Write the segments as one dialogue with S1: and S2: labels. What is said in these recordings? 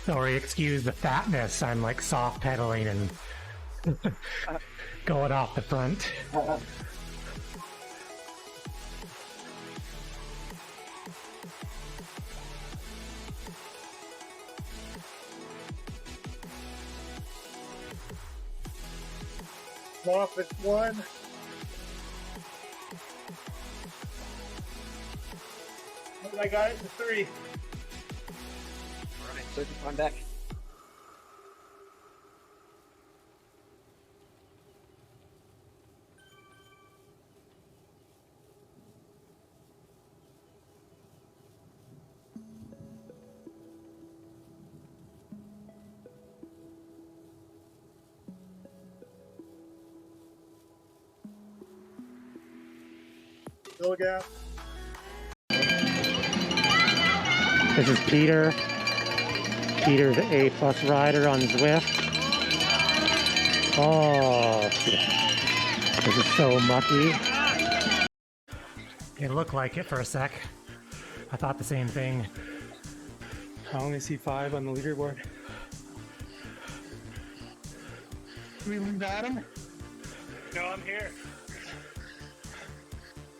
S1: Sorry, excuse the fatness. I'm like soft pedaling and going off the front.
S2: Off at 1. I got it to 3.
S3: Alright, searching on deck.
S2: Go again.
S1: This is Peter. Peter's an A+ rider on Zwift. Oh, shit. This is so mucky. It looked like it for a sec. I thought the same thing.
S4: I only see 5 on the leaderboard. Do we leave Adam?
S2: No, I'm here.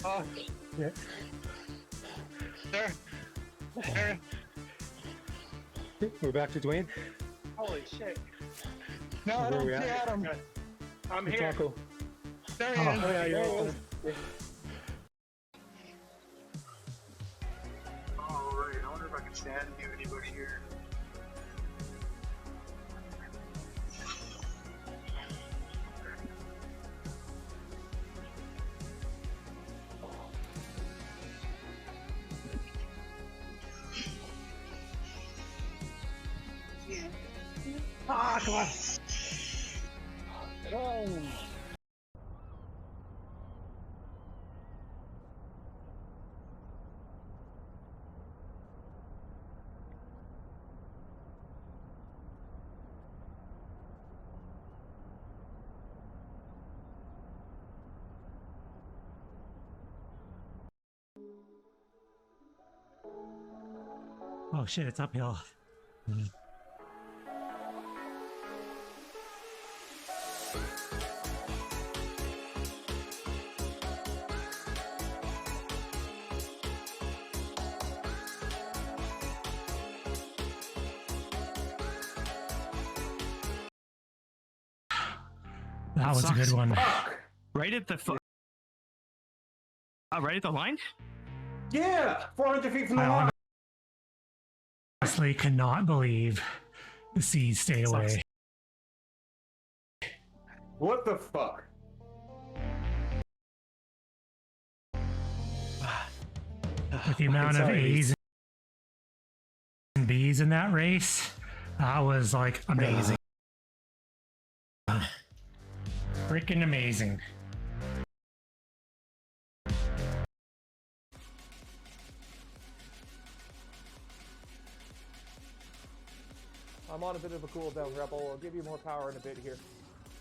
S4: Oh,
S1: Yeah.
S4: there. There. We're back to Dwayne.
S2: Holy shit.
S4: No, I don't see
S2: at?
S4: Adam.
S2: I'm
S4: It's
S2: here.
S4: Muckle.
S2: There he is.
S4: Oh, yeah, you're
S2: There he
S4: on.
S2: is. Oh, right. I wonder if I can stand and do any bush here. Ah, come on.
S1: Oh shit, it's uphill. That was a good one.
S5: Right at the right at the line?
S4: Yeah, 400 feet from the
S1: I
S4: line.
S1: honestly cannot believe the seas stayed away.
S4: What the fuck?
S1: With the amount of
S4: Sorry.
S1: A's and B's in that race, that was like amazing. Freaking amazing.
S6: I'm on a bit of a cool down, Rebel. I'll give you more power in a bit here.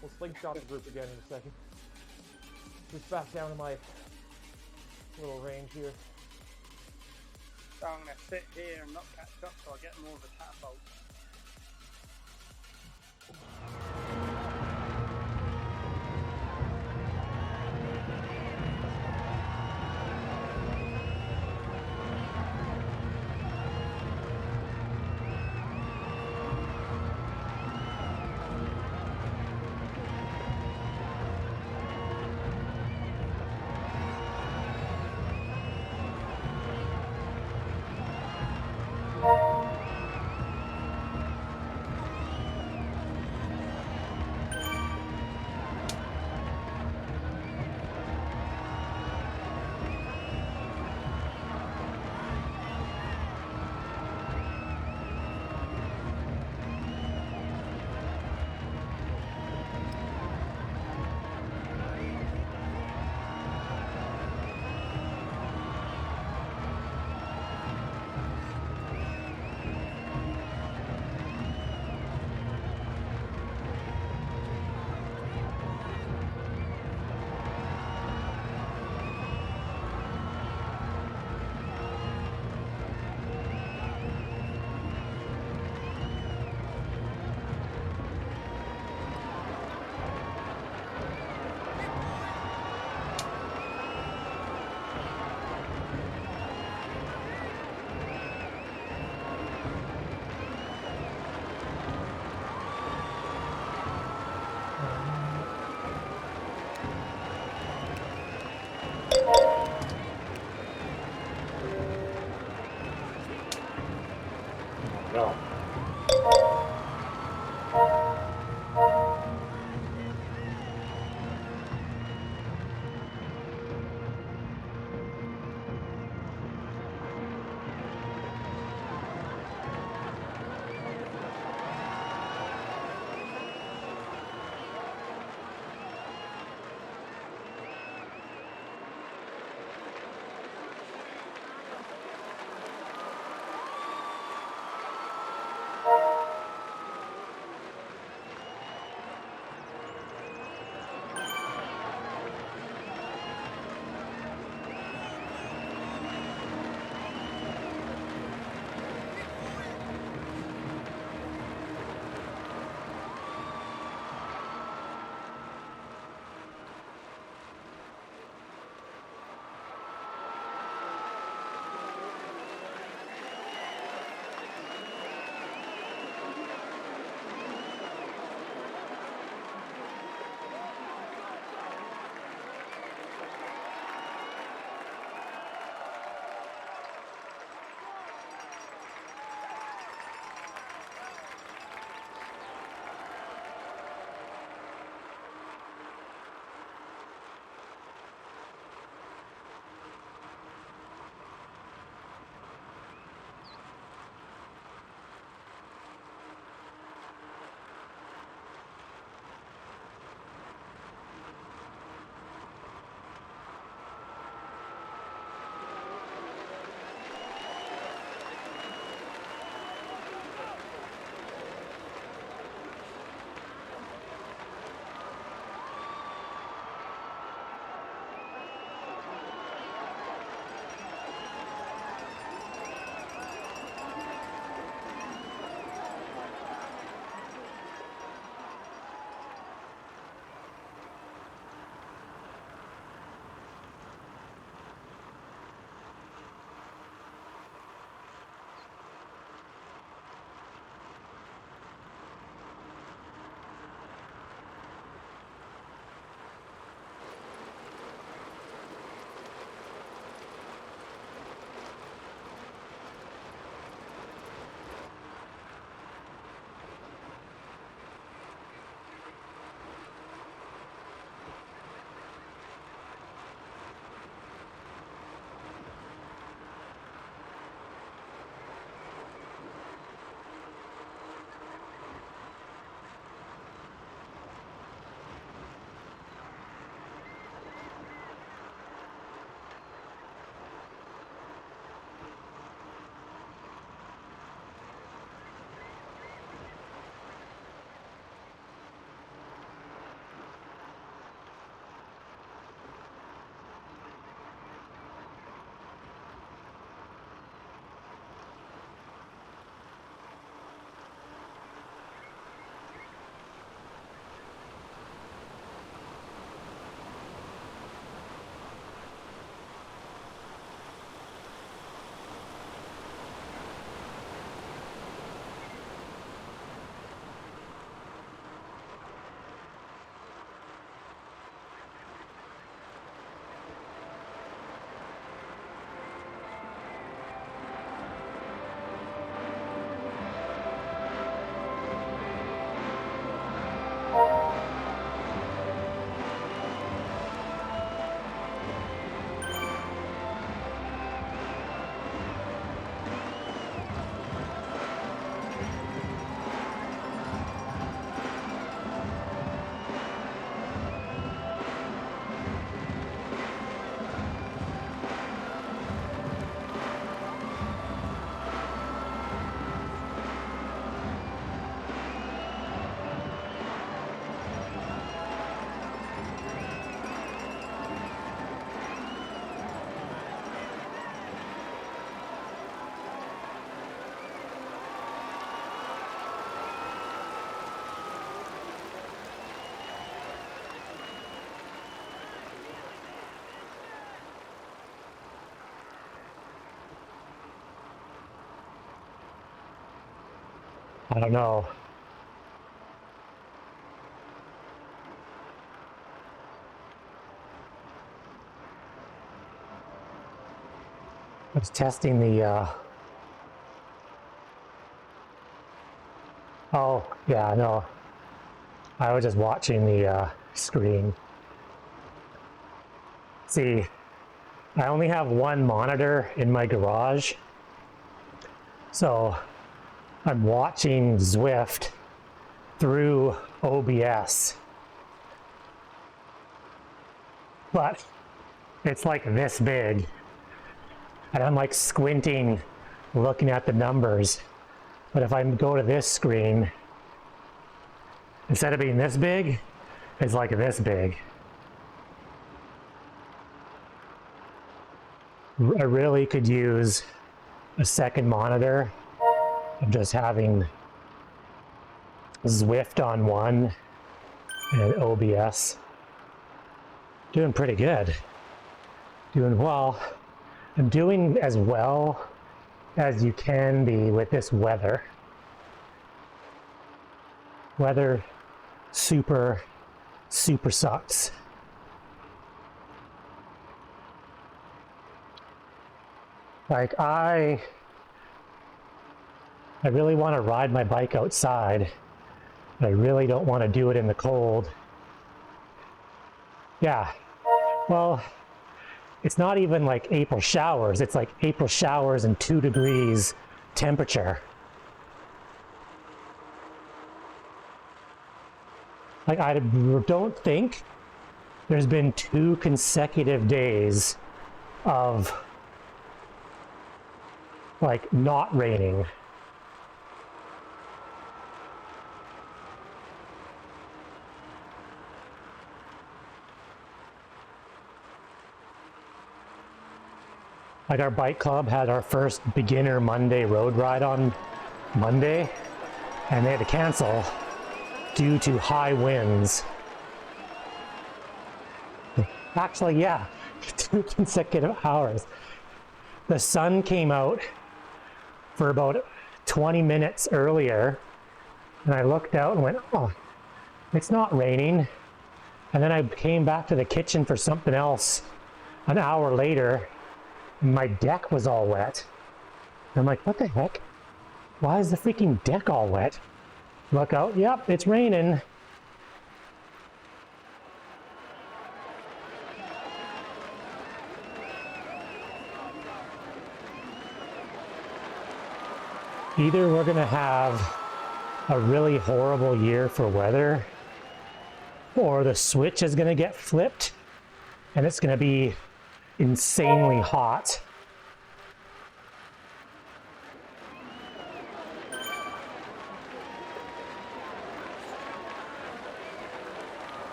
S6: We'll slingshot the group again in a second. Just back down to my little range here.
S2: So I'm going to sit here and not catch up so I get more of a catapult.
S1: I don't know. I was testing the, oh, Yeah, no. I was just watching the screen. See, I only have one monitor in my garage, so I'm watching Zwift through OBS. But it's like this big, and I'm like squinting, looking at the numbers. But if I go to this screen, instead of being this big, it's like this big. I really could use a second monitor of just having Zwift on one and OBS. Doing pretty good. Doing well. I'm doing as well as you can be with this weather. Weather super sucks. Like I really want to ride my bike outside, but I really don't want to do it in the cold. Yeah, well, it's not even like April showers, it's like April showers and 2 degrees temperature. Like I don't think there's been 2 consecutive days of like not raining. Like our bike club had our first beginner Monday road ride on Monday, and they had to cancel due to high winds. Actually, yeah, 2 consecutive hours. The sun came out for about 20 minutes earlier, and I looked out and went, oh, it's not raining. And then I came back to the kitchen for something else an hour later, and my deck was all wet. And I'm like, what the heck? Why is the freaking deck all wet? Look out, yep, it's raining. Either we're gonna have a really horrible year for weather, or the switch is gonna get flipped and it's gonna be insanely hot.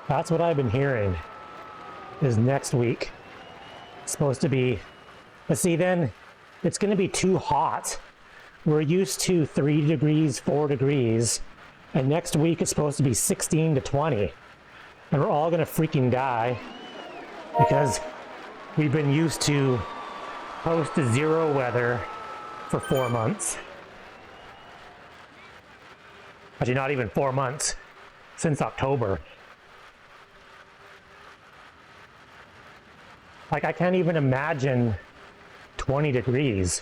S1: That's what I've been hearing, is next week it's supposed to be, but see, then it's going to be too hot. We're used to 3 degrees, 4 degrees, and next week it's supposed to be 16 to 20, and we're all going to freaking die because we've been used to close to zero weather for 4 months. Actually, not even 4 months, since October. Like, I can't even imagine 20 degrees.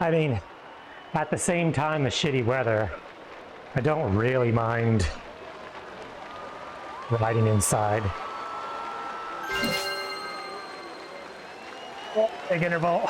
S1: I mean, at the same time as shitty weather, I don't really mind riding inside. Oh, big interval.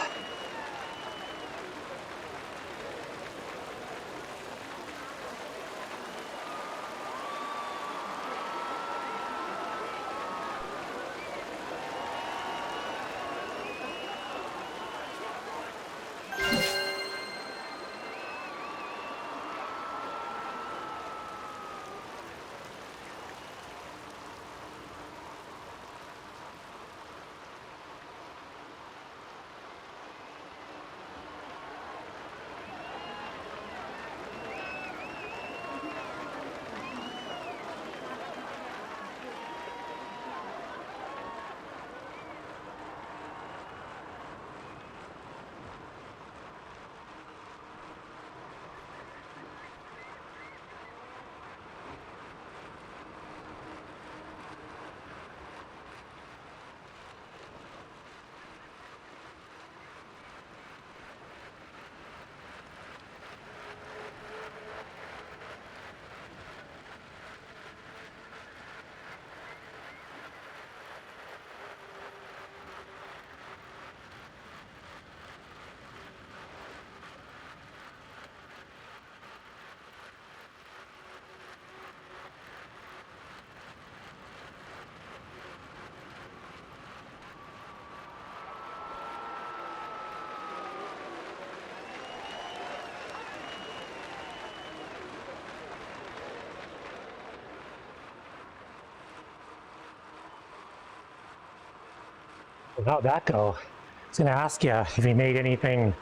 S1: How'd that go? I was gonna ask you if you made anything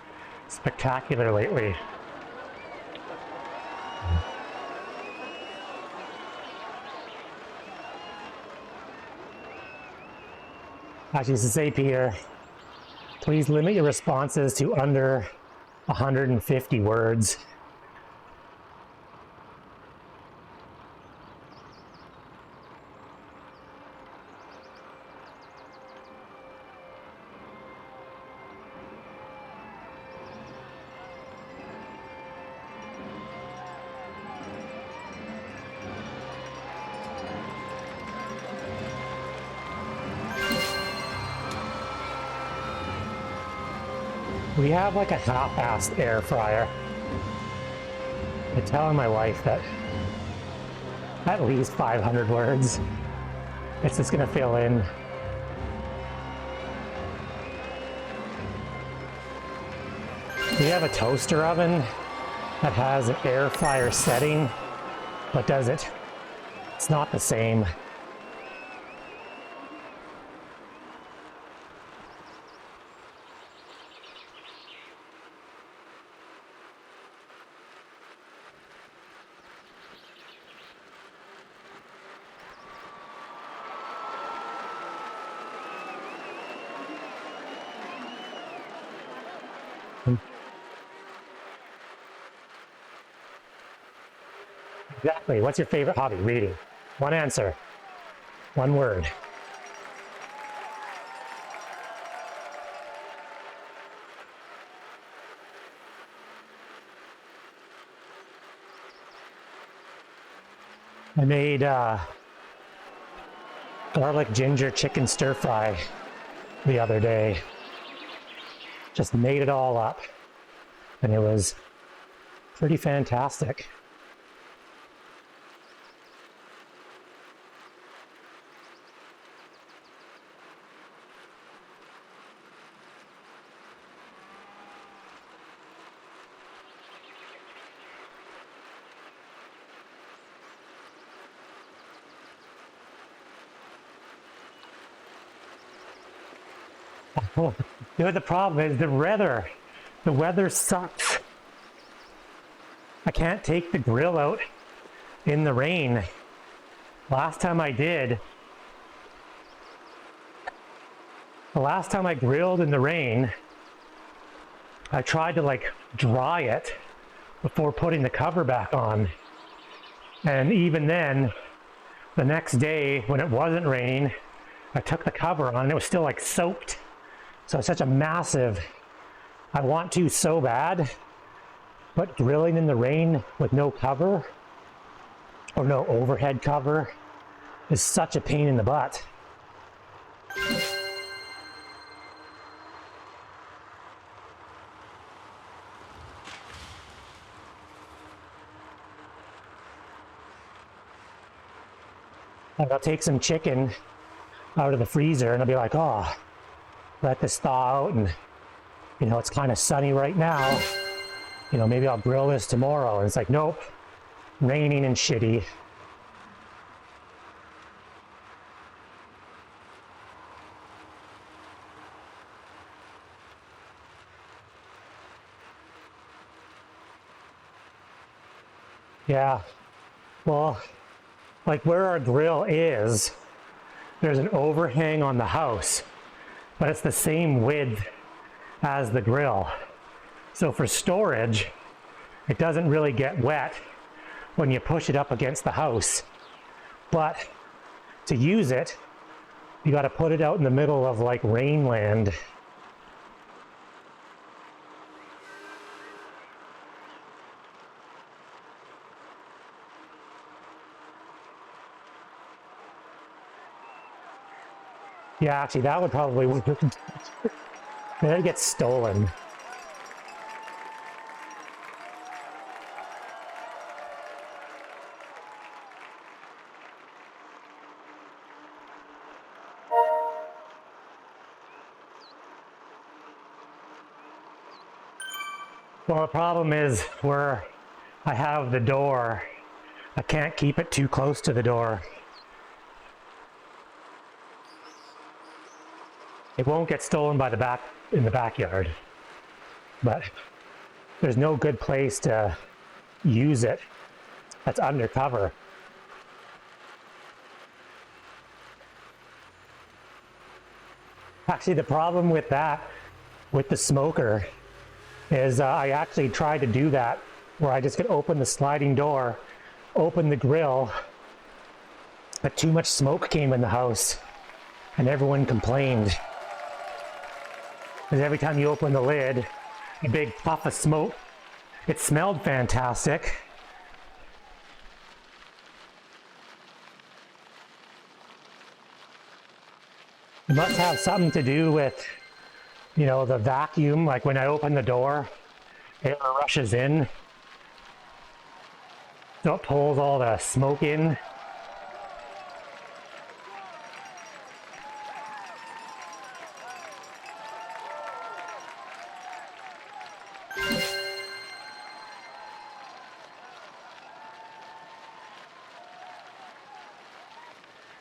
S1: spectacular lately. Actually, this is AP here. Please limit your responses to under 150 words. We have like a half-assed air fryer. I'm telling my wife that at least 500 words. It's just gonna fill in. We have a toaster oven that has an air fryer setting, but does it? It's not the same. Exactly. What's your favorite hobby? Reading. One answer. One word. I made garlic ginger chicken stir fry the other day. Just made it all up. And it was pretty fantastic. Oh, the problem is the weather. The weather sucks. I can't take the grill out in the rain. Last time I did, the last time I grilled in the rain, I tried to like dry it before putting the cover back on. And even then, the next day when it wasn't raining, I took the cover on and it was still like soaked. So it's such a massive, I want to so bad, but grilling in the rain with no cover or no overhead cover is such a pain in the butt. Like I'll take some chicken out of the freezer and I'll be like, oh, let this thaw out, and you know it's kind of sunny right now, you know, maybe I'll grill this tomorrow. And it's like, nope, raining and shitty. Yeah, well, like where our grill is, there's an overhang on the house, but it's the same width as the grill. So for storage, it doesn't really get wet when you push it up against the house. But to use it, you got to put it out in the middle of like rainland. Yeah, actually, that would probably work. Then it gets stolen. Well, the problem is where I have the door, I can't keep it too close to the door. It won't get stolen by in the backyard, but there's no good place to use it that's undercover. Actually, the problem with that, with the smoker, is I actually tried to do that where I just could open the sliding door, open the grill, but too much smoke came in the house and everyone complained. Because every time you open the lid, a big puff of smoke. It smelled fantastic. It must have something to do with, you know, the vacuum. Like when I open the door, air rushes in. So it pulls all the smoke in.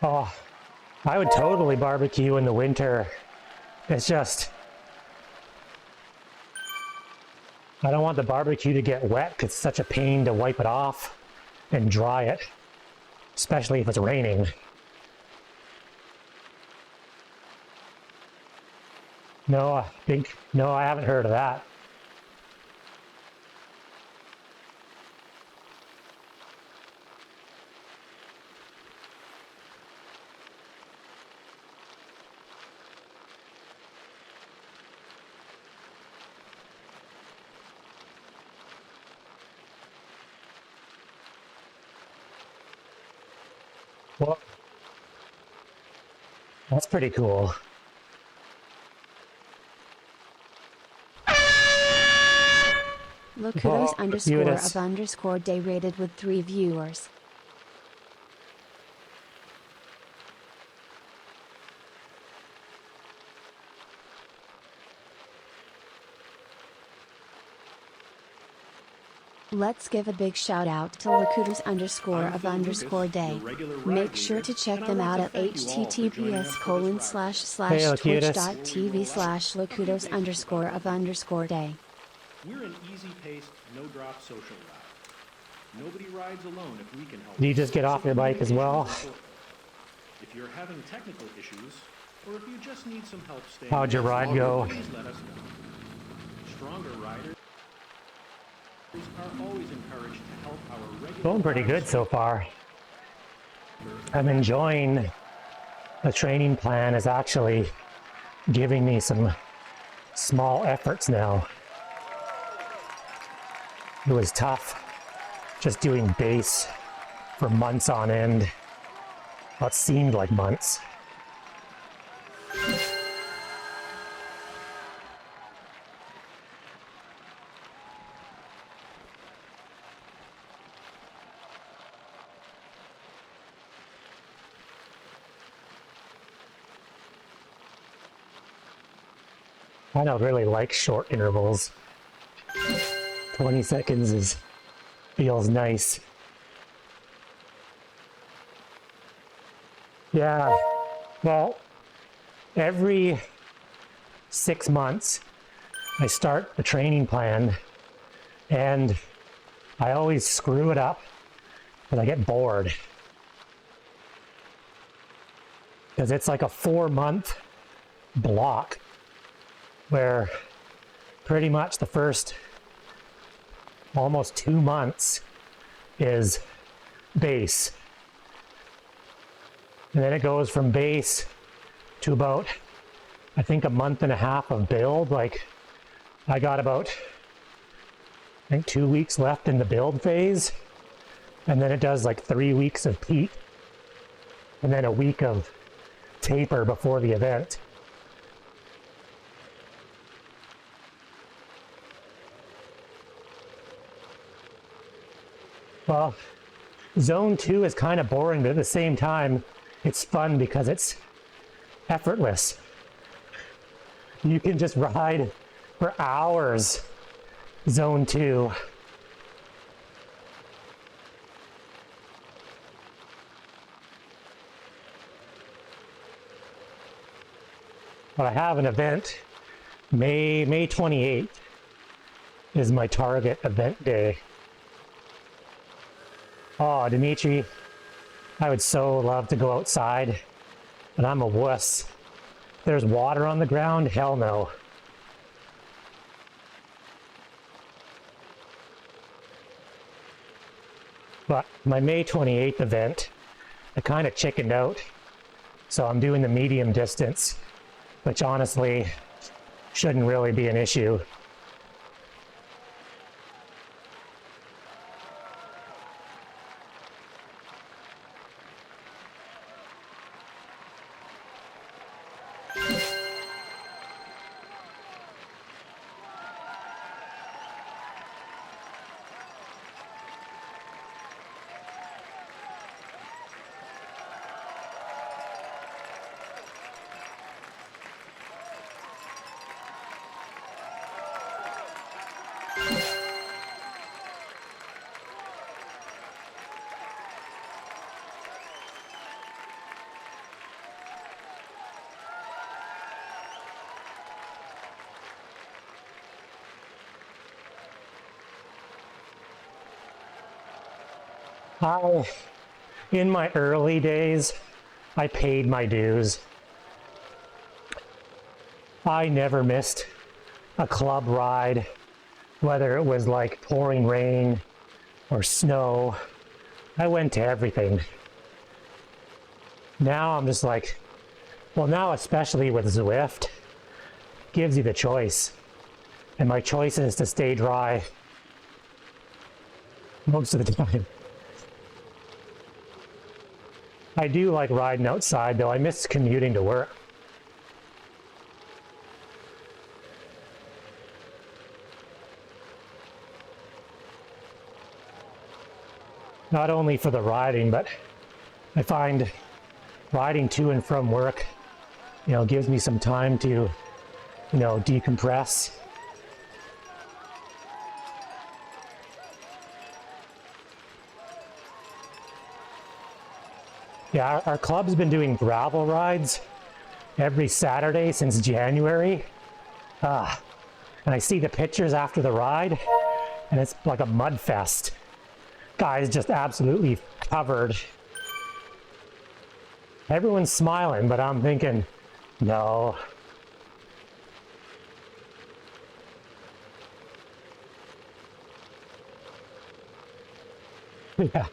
S1: Oh, I would totally barbecue in the winter. It's just, I don't want the barbecue to get wet because it's such a pain to wipe it off and dry it, especially if it's raining. No, I haven't heard of that. Well, that's pretty cool.
S3: Locutos underscore
S1: Locutus.
S3: of underscore day rated with 3 viewers. Let's give a big shout out to Locutus underscore of underscore day. Make sure to check them out at https://twitch.tv/Locutos underscore of underscore day.
S7: We're an easy-paced, no-drop social ride. Nobody rides alone if we can help.
S1: Do you just get off your bike as well?
S7: If you're having technical issues, or if you just need some help staying
S1: How'd your ride go?
S7: please let us know. Stronger riders are always encouraged to help our regular
S1: Going pretty good so far. I'm enjoying the training plan is actually giving me some small efforts now. It was tough just doing base for months on end. Well, it seemed like months. I don't really like short intervals. 20 seconds feels nice. Yeah, well, every 6 months I start the training plan and I always screw it up because I get bored. Because it's like a 4-month block where pretty much the first almost 2 months is base. And then it goes from base to about, I think, a month and a half of build. Like, I got about, I think, 2 weeks left in the build phase. And then it does like 3 weeks of peak. And then a week of taper before the event. Well, Zone 2 is kind of boring, but at the same time, it's fun because it's effortless. You can just ride for hours, Zone 2. But I have an event, May 28th is my target event day. Oh, Dimitri, I would so love to go outside, but I'm a wuss. There's water on the ground? Hell no. But my May 28th event, I kind of chickened out. So I'm doing the medium distance, which honestly shouldn't really be an issue. In my early days, I paid my dues. I never missed a club ride, whether it was like pouring rain or snow. I went to everything. Now I'm just like, well, now especially with Zwift, gives you the choice. And my choice is to stay dry most of the time. I do like riding outside though. I miss commuting to work. Not only for the riding, but I find riding to and from work, gives me some time to, decompress. Yeah, our club's been doing gravel rides every Saturday since January. And I see the pictures after the ride, and it's like a mud fest. Guys just absolutely covered. Everyone's smiling, but I'm thinking, no. Yeah.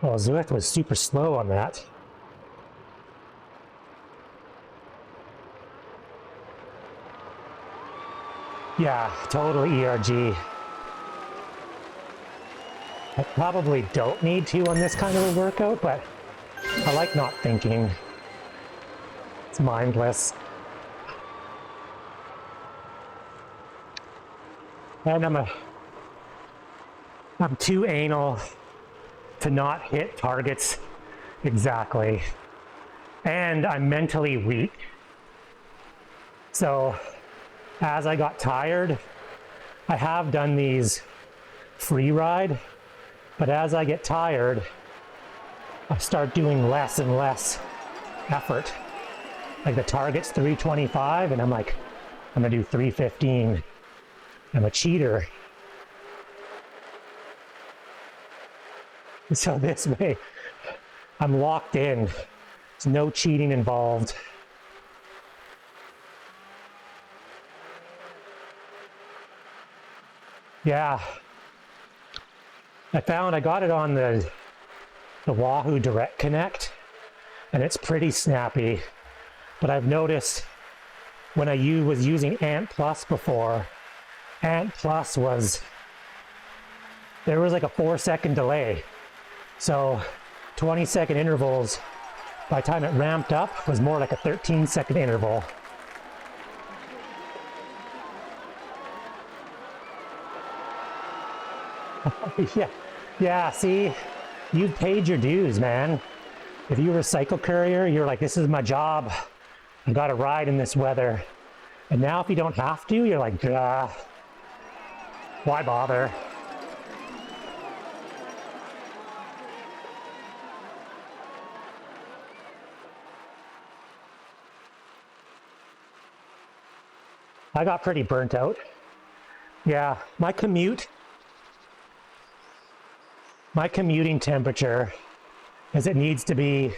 S1: Well, Zwift was super slow on that. Yeah, totally ERG. I probably don't need to on this kind of a workout, but I like not thinking. It's mindless. And I'm too anal to not hit targets exactly. And I'm mentally weak. So as I got tired, I have done these free ride, but as I get tired, I start doing less and less effort. Like the target's 325 and I'm like, I'm gonna do 315. I'm a cheater. So this way, I'm locked in. There's no cheating involved. Yeah. I got it on the Wahoo Direct Connect, and it's pretty snappy. But I've noticed when I was using Ant Plus before, Ant Plus there was like a 4-second delay. So 20-second intervals, by the time it ramped up, was more like a 13-second interval. Yeah, yeah, see, you've paid your dues, man. If you were a cycle courier, you're like, this is my job. I gotta ride in this weather. And now if you don't have to, you're like, why bother? I got pretty burnt out. Yeah, my commuting temperature is it needs to be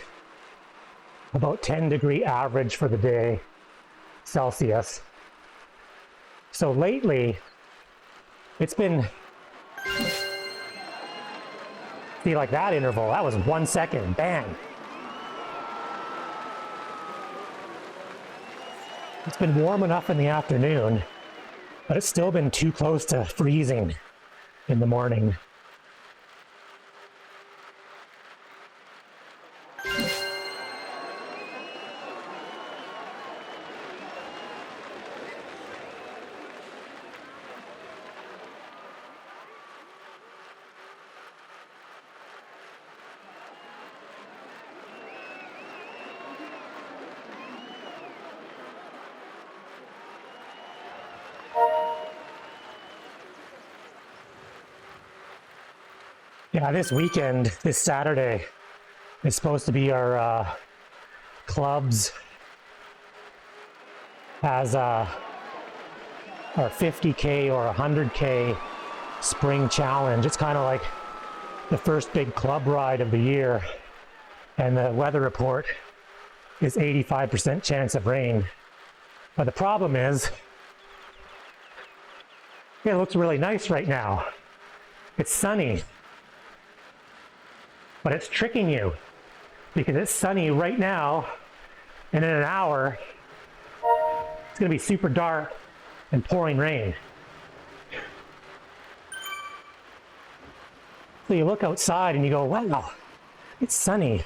S1: about 10-degree average for the day, Celsius. So lately, it's been, see, like that interval, that was 1 second, bang. It's been warm enough in the afternoon, but it's still been too close to freezing in the morning. Yeah, this weekend, this Saturday, is supposed to be our club's as our 50K or 100K spring challenge. It's kind of like the first big club ride of the year, and the weather report is 85% chance of rain. But the problem is, it looks really nice right now. It's sunny, but it's tricking you because it's sunny right now, and in an hour, it's gonna be super dark and pouring rain. So you look outside and you go, wow, it's sunny. I'm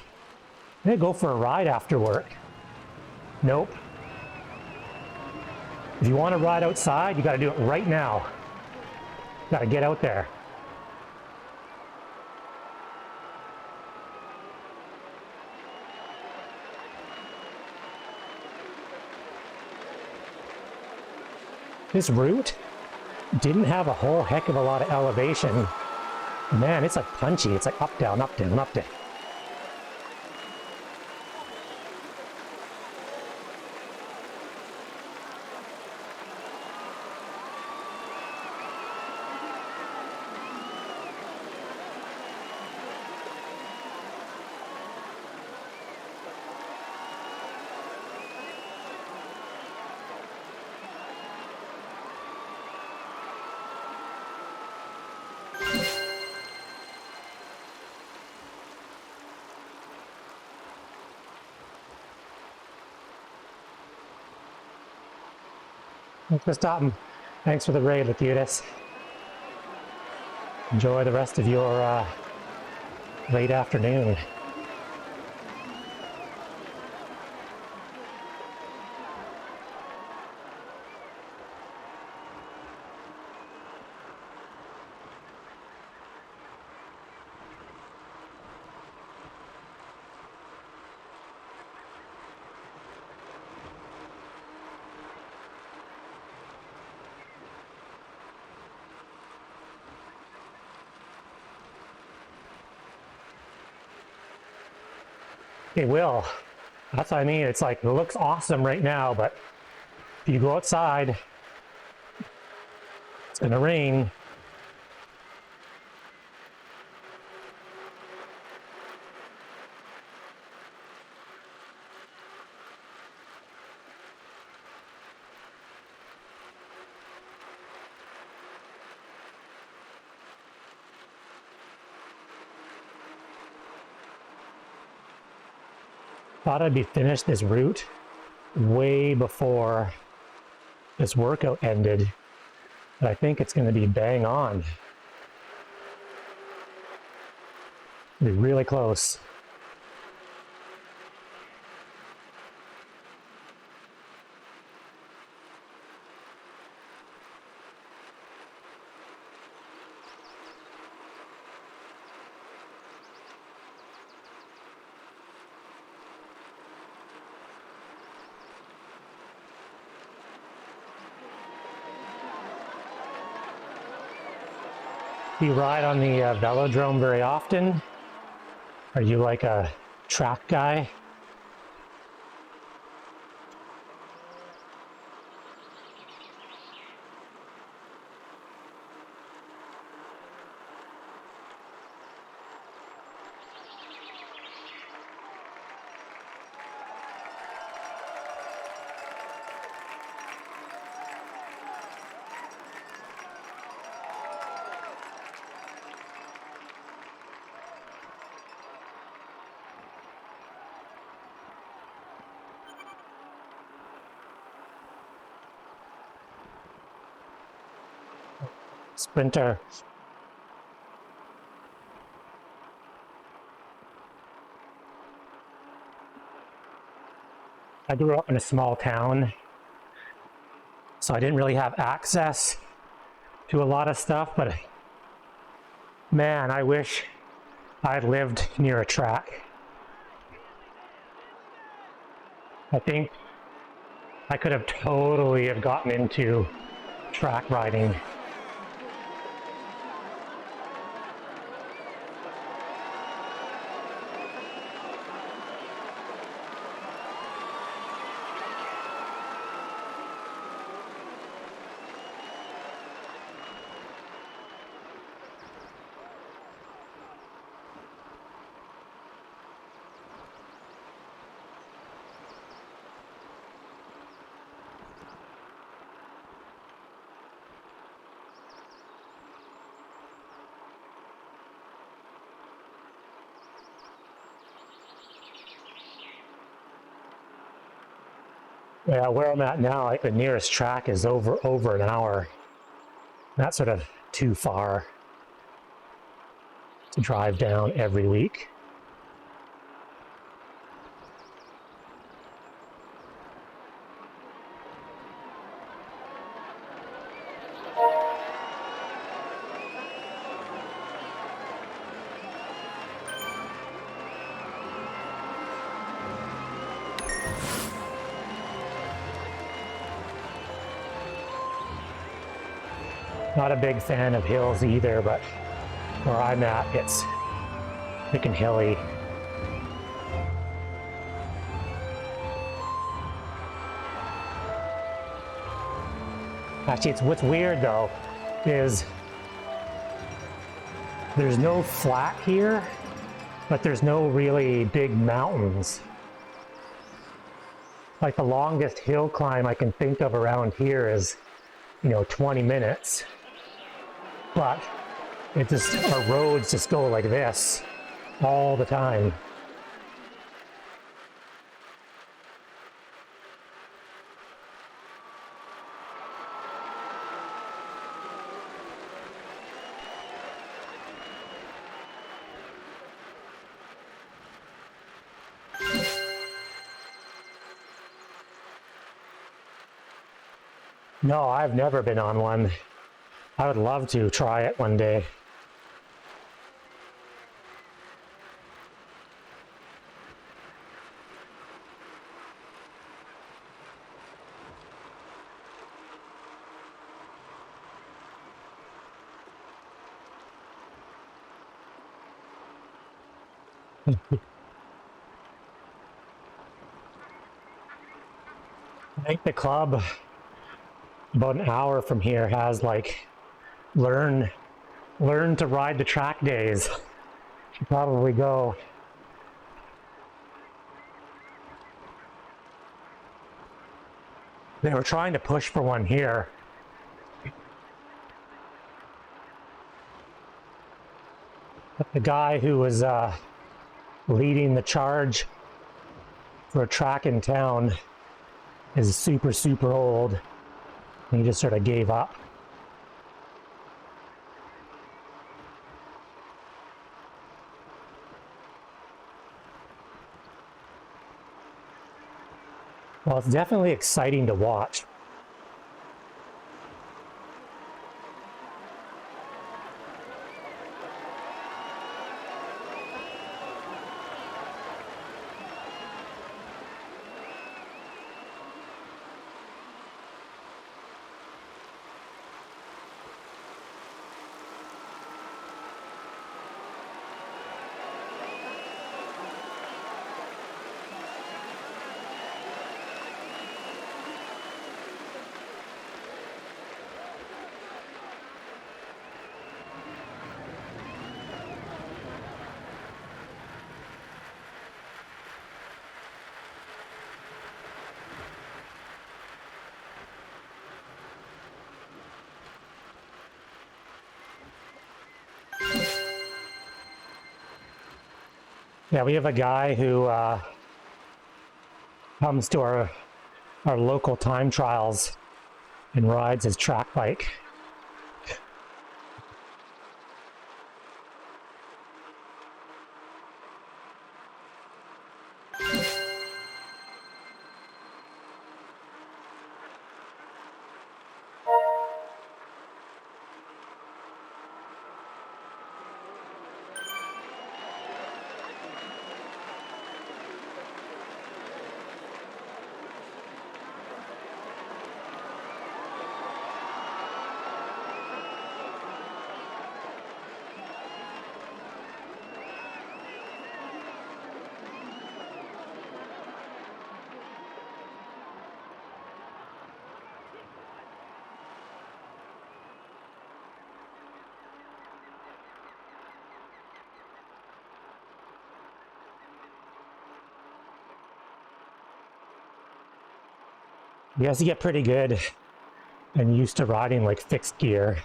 S1: gonna go for a ride after work. Nope. If you want to ride outside, you gotta do it right now. You gotta get out there. This route didn't have a whole heck of a lot of elevation. Man, it's like punchy. It's like up, down, up, down, up, down. Thanks for stopping. Thanks for the raid, Lacutus. Enjoy the rest of your late afternoon. It will. That's what I mean. It's like, it looks awesome right now, but if you go outside, it's gonna rain. Thought I'd be finished this route way before this workout ended, but I think it's going to be bang on. It'll be really close. Do you ride on the velodrome very often? Are you like a track guy? Sprinter. I grew up in a small town, so I didn't really have access to a lot of stuff, but man, I wish I'd lived near a track. I think I could have totally have gotten into track riding. Yeah, where I'm at now, like the nearest track is over an hour. That's sort of too far to drive down every week. Not a big fan of hills either, but where I'm at, it's freaking hilly. Actually, what's weird though is there's no flat here, but there's no really big mountains. Like the longest hill climb I can think of around here is, 20 minutes. But our roads just go like this all the time. No, I've never been on one. I would love to try it one day. I think the club about an hour from here has like learn to ride the track days. Should probably go. They were trying to push for one here. But the guy who was leading the charge for a track in town is super, super old. And he just sort of gave up. Well, it's definitely exciting to watch. Yeah, we have a guy who comes to our local time trials and rides his track bike. You has to get pretty good and used to riding like fixed gear.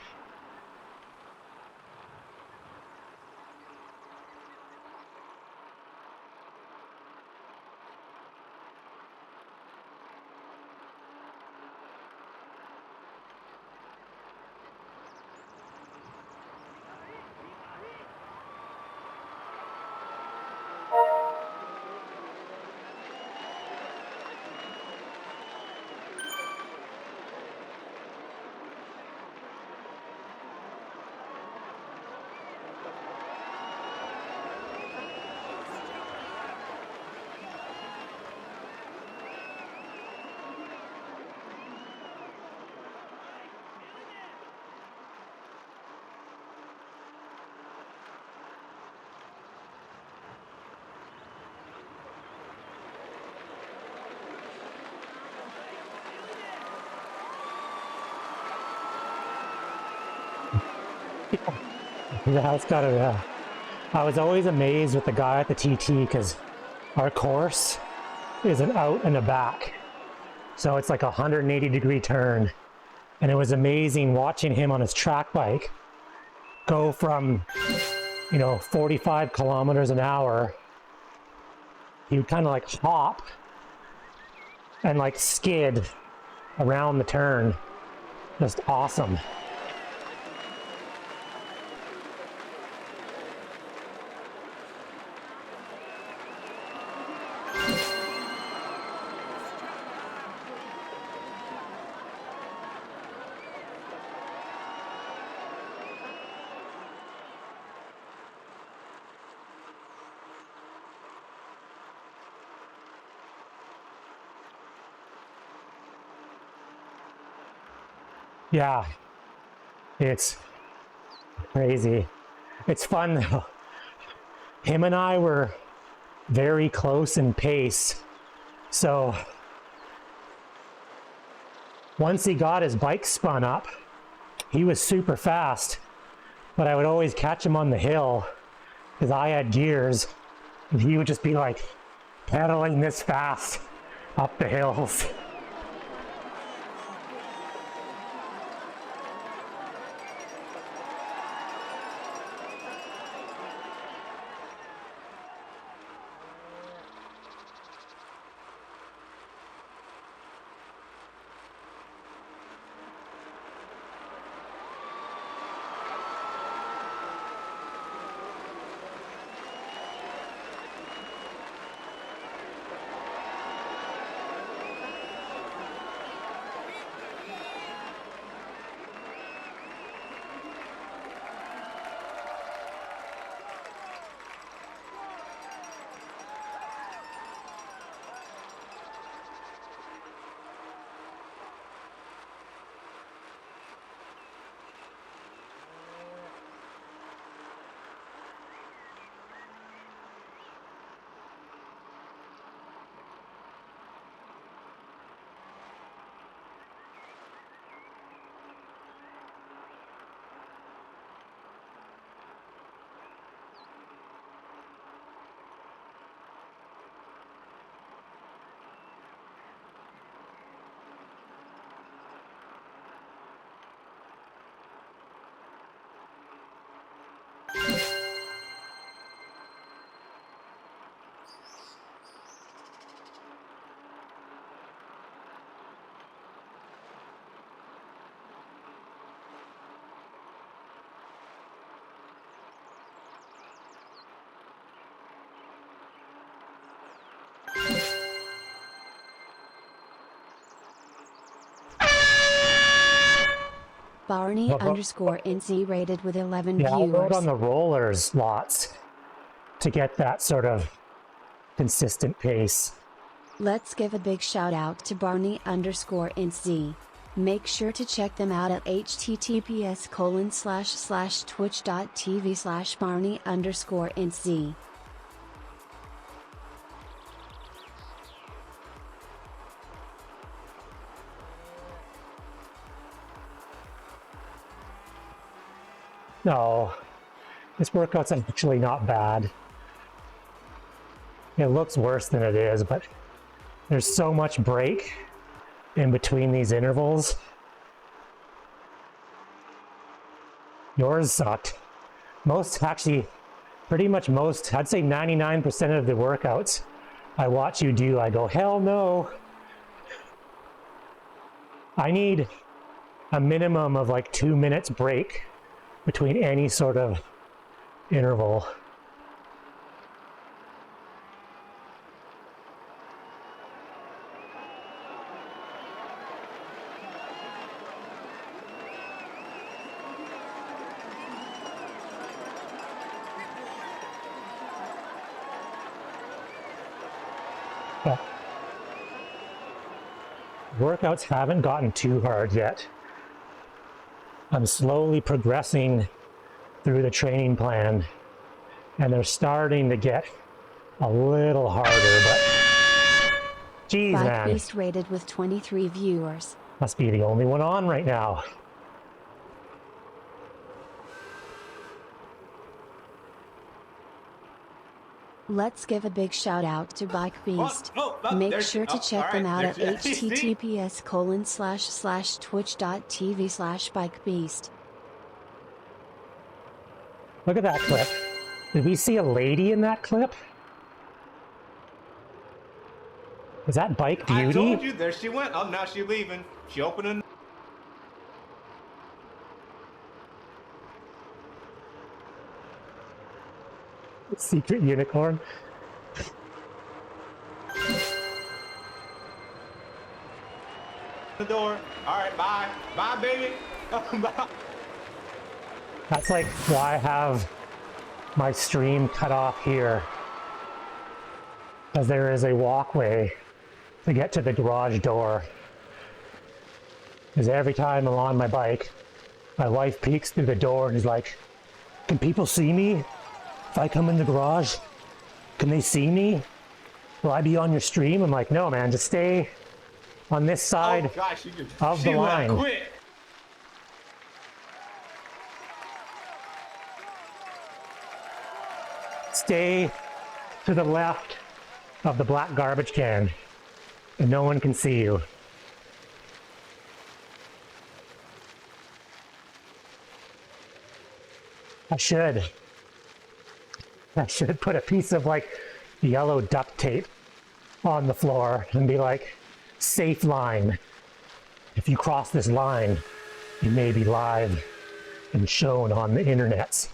S1: That's got to. I was always amazed with the guy at the TT because our course is an out and a back, so it's like a 180-degree turn, and it was amazing watching him on his track bike go from 45 kilometers an hour. He would kind of like hop and like skid around the turn. Just awesome. Yeah, it's crazy. It's fun though. Him and I were very close in pace. So once he got his bike spun up, he was super fast, but I would always catch him on the hill because I had gears and he would just be like pedaling this fast up the hills.
S3: Barney
S1: Well, but-
S3: underscore NC rated with 11
S1: Yeah, I'll
S3: viewers.
S1: load on the rollers lots to get that sort of consistent pace.
S3: Let's give a big shout out to Barney underscore NC. Make sure to check them out at https://twitch.tv/Barney underscore NC.
S1: No, this workout's actually not bad. It looks worse than it is, but there's so much break in between these intervals. Yours sucked. Pretty much most, I'd say 99% of the workouts I watch you do, I go, hell no. I need a minimum of like 2 minutes break between any sort of interval. But workouts haven't gotten too hard yet. I'm slowly progressing through the training plan, and they're starting to get a little harder, but geez,
S3: Bike
S1: man,
S3: Beast rated with 23 viewers.
S1: must be the only one on right now.
S3: Let's give a big shout out to Bike Beast.
S8: Oh,
S3: Make
S8: there's-
S3: sure to
S8: oh,
S3: check
S8: all
S3: them
S8: right,
S3: out at
S8: there's- see?
S3: https://twitch.tv/bikebeast.
S1: Look at that clip. Did we see a lady in that clip? Was that Bike
S8: I told
S1: Beauty?
S8: you, there she went. Oh, now she's leaving. She opening.
S1: Secret unicorn?
S8: The door. All right, bye. Bye, baby. Bye.
S1: That's like why I have my stream cut off here. Because there is a walkway to get to the garage door. Because every time I'm on my bike, my wife peeks through the door and is like, can people see me? If I come in the garage, can they see me? Will I be on your stream? I'm like, no, man, just stay on this side
S8: Oh, gosh,
S1: of the
S8: she
S1: line.
S8: left quick.
S1: Stay to the left of the black garbage can, and no one can see you. I should put a piece of like yellow duct tape on the floor and be like, safe line. If you cross this line, you may be live and shown on the internets.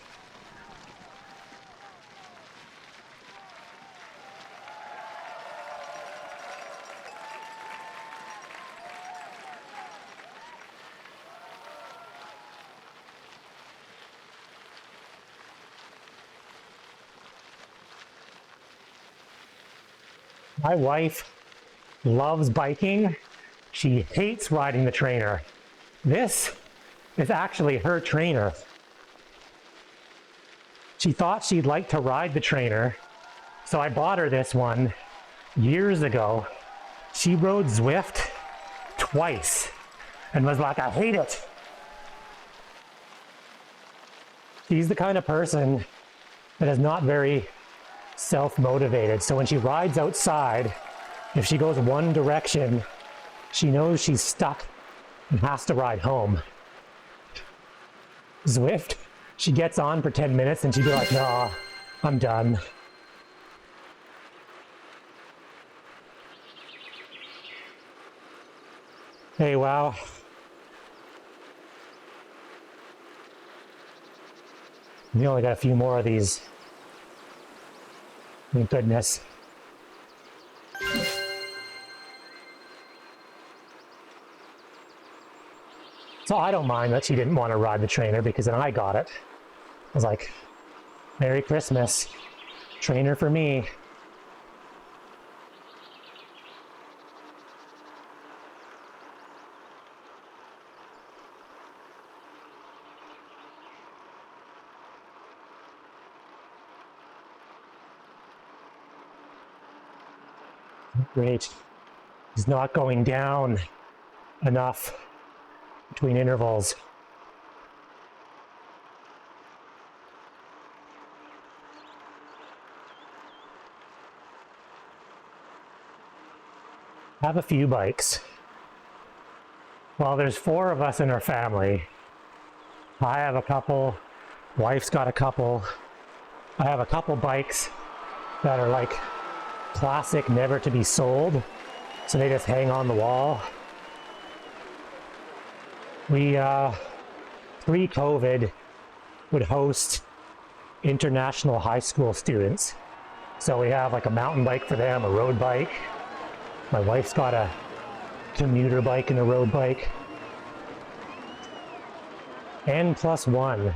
S1: My wife loves biking. She hates riding the trainer. This is actually her trainer. She thought she'd like to ride the trainer, so I bought her this one years ago. She rode Zwift twice and was like, I hate it. She's the kind of person that is not very self-motivated. So when she rides outside, if she goes one direction, she knows she's stuck and has to ride home. Zwift, she gets on for 10 minutes and she'd be like, nah, I'm done. Hey, wow. We only got a few more of these. Thank goodness. So I don't mind that she didn't want to ride the trainer because then I got it. I was like, Merry Christmas, trainer for me. Great. He's not going down enough between intervals. I have a few bikes. Well, there's 4 of us in our family. I have a couple, wife's got a couple. I have a couple bikes that are like classic, never to be sold. So they just hang on the wall. We, pre-COVID, would host international high school students. So we have like a mountain bike for them, a road bike. My wife's got a commuter bike and a road bike. N+1.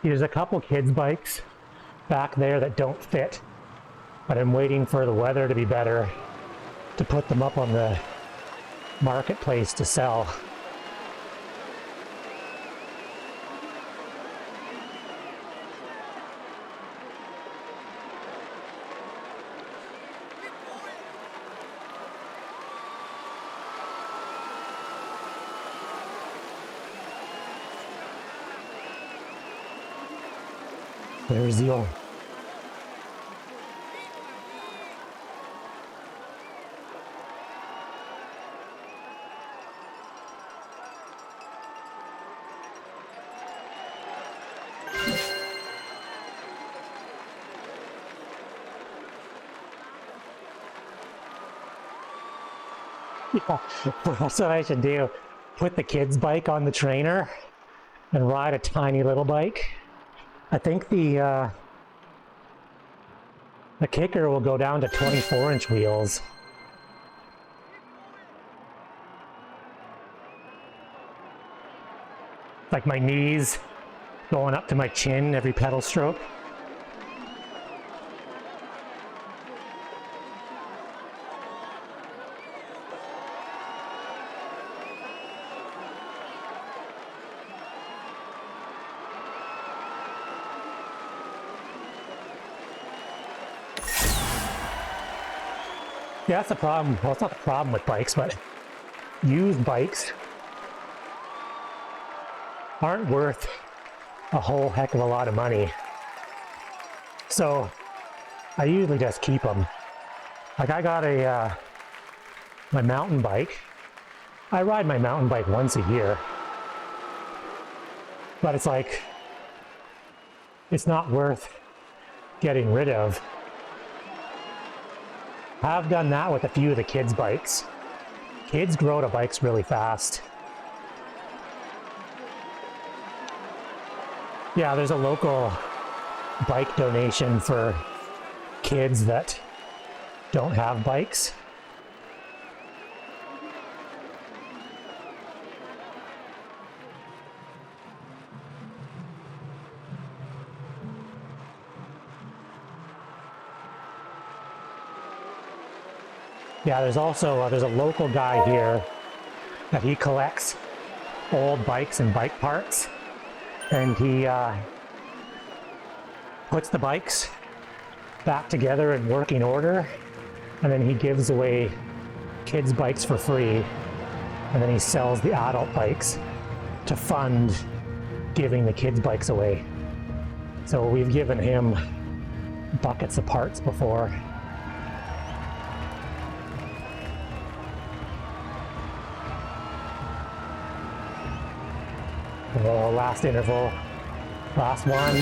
S1: There's a couple kids' bikes back there that don't fit, but I'm waiting for the weather to be better to put them up on the marketplace to sell. There's the old. Yeah, that's what I should do. Put the kids' bike on the trainer and ride a tiny little bike. I think the kicker will go down to 24-inch wheels. Like my knees going up to my chin every pedal stroke. Yeah, that's the problem. Well, it's not the problem with bikes, but used bikes aren't worth a whole heck of a lot of money. So I usually just keep them. Like I got my mountain bike. I ride my mountain bike once a year. But it's like, it's not worth getting rid of. I've done that with a few of the kids' bikes. Kids grow to bikes really fast. Yeah, there's a local bike donation for kids that don't have bikes. Yeah, there's also there's a local guy here that he collects old bikes and bike parts, and he puts the bikes back together in working order, and then he gives away kids' bikes for free, and then he sells the adult bikes to fund giving the kids' bikes away. So we've given him buckets of parts before. Oh, last interval, last one.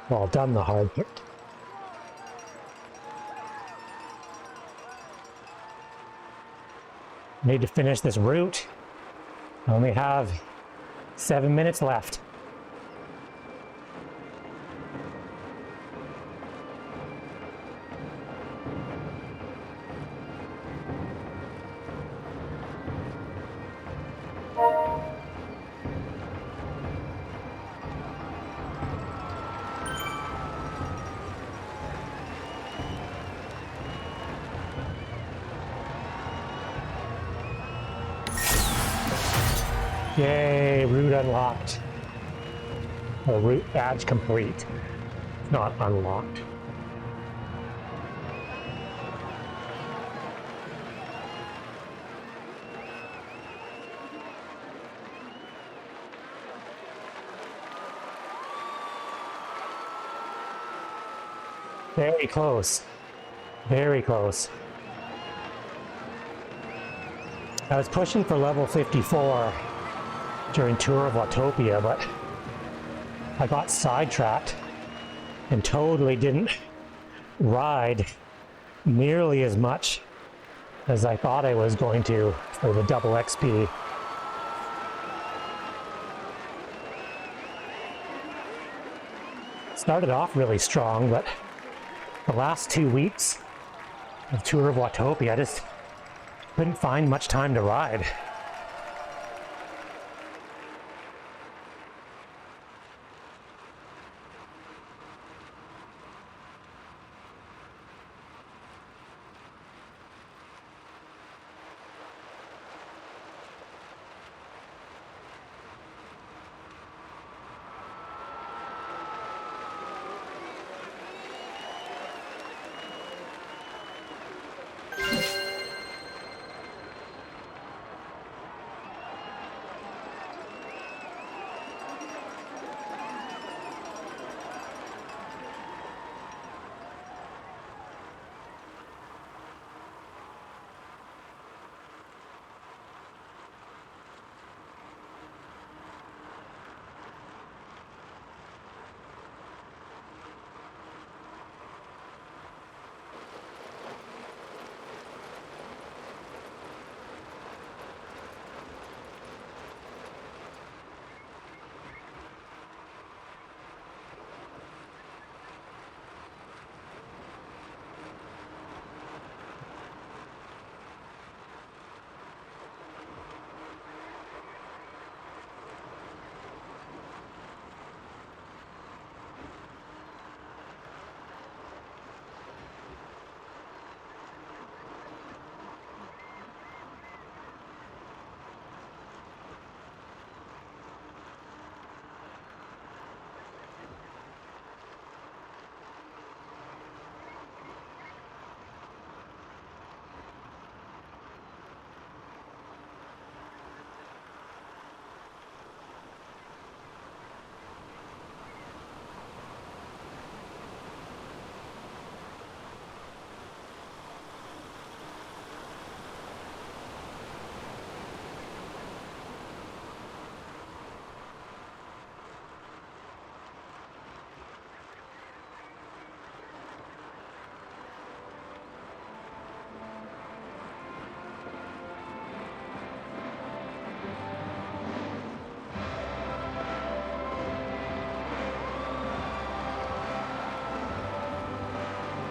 S1: Oh. Well, done the hard part. Need to finish this route. I only have 7 minutes left. Yay, route unlocked. Or route badge complete. It's not unlocked. Very close. Very close. I was pushing for level 54 during Tour of Watopia, but I got sidetracked and totally didn't ride nearly as much as I thought I was going to for the double XP. Started off really strong, but the last 2 weeks of Tour of Watopia, I just couldn't find much time to ride.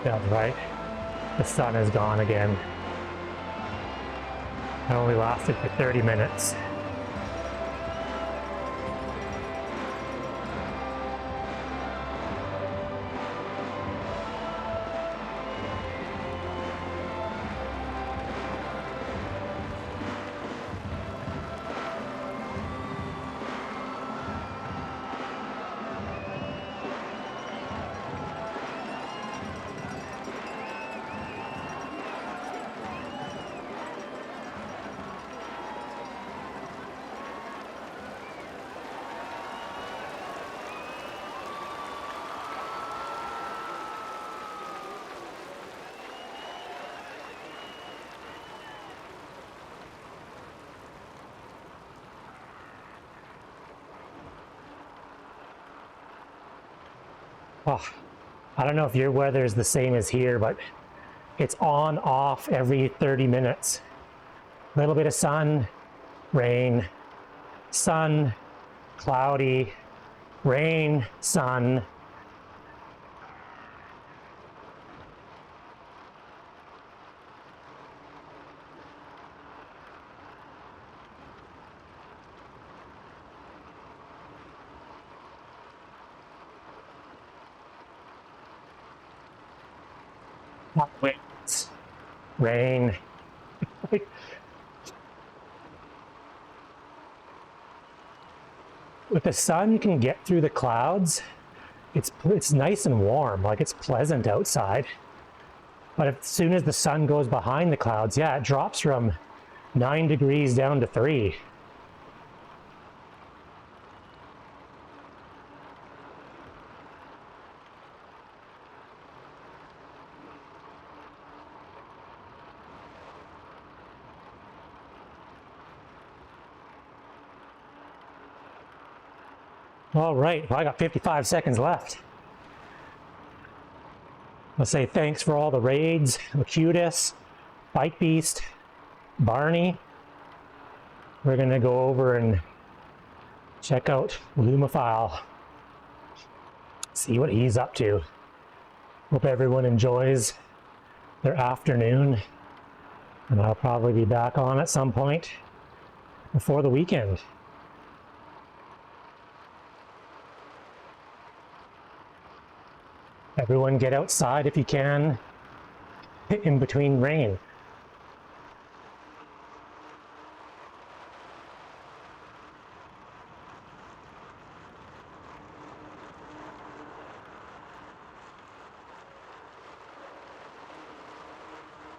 S1: That's right. The sun is gone again. It only lasted for 30 minutes. Oh, I don't know if your weather is the same as here, but it's on off every 30 minutes. A little bit of sun, rain, sun, cloudy, rain, sun. Winds, rain. With the sun, you can get through the clouds. It's nice and warm, like it's pleasant outside. But as soon as the sun goes behind the clouds, yeah, it drops from 9 degrees down to 3. All right, well, I got 55 seconds left. I'll say thanks for all the raids, Locutus, Bike Beast, Barney. We're gonna go over and check out Lumophile, see what he's up to. Hope everyone enjoys their afternoon, and I'll probably be back on at some point before the weekend. Everyone get outside if you can in between rain.